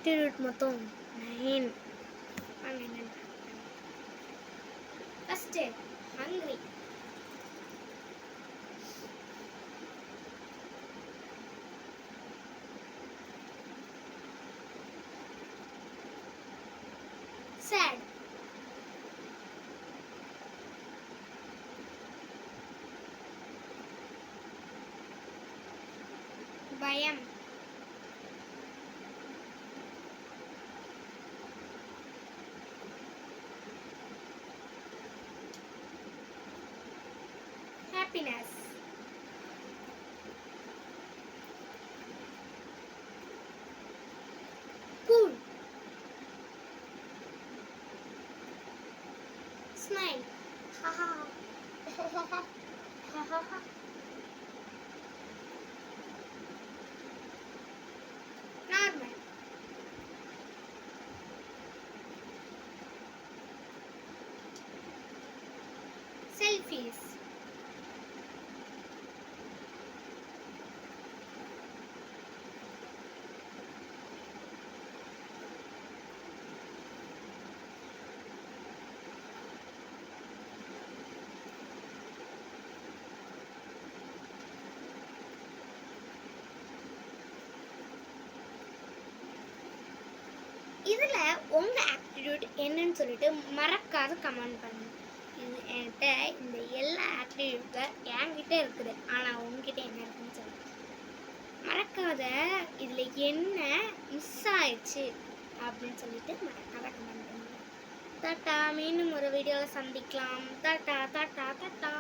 Activity மொத்தம் 9. First hungry. sad. பயம். happiness. cool. smile. ha ha ha ha ha. normal. selfies. இதில் உங்கள் ஆக்டிடியூட் என்னன்னு சொல்லிட்டு மறக்காத கமெண்ட் பண்ணுங்க. இது என்கிட்ட இந்த எல்லா ஆக்டிடியூட்டில் என்கிட்ட இருக்குது, ஆனால் உங்ககிட்ட என்ன இருக்குன்னு சொல்லுங்க. மறக்காத இதில் என்ன மிஸ் ஆயிடுச்சு அப்படின்னு சொல்லிட்டு மறக்காத கமெண்ட் பண்ணுங்க. டாட்டா, மீண்டும் ஒரு வீடியோவில் சந்திக்கலாம். Tata tata tata.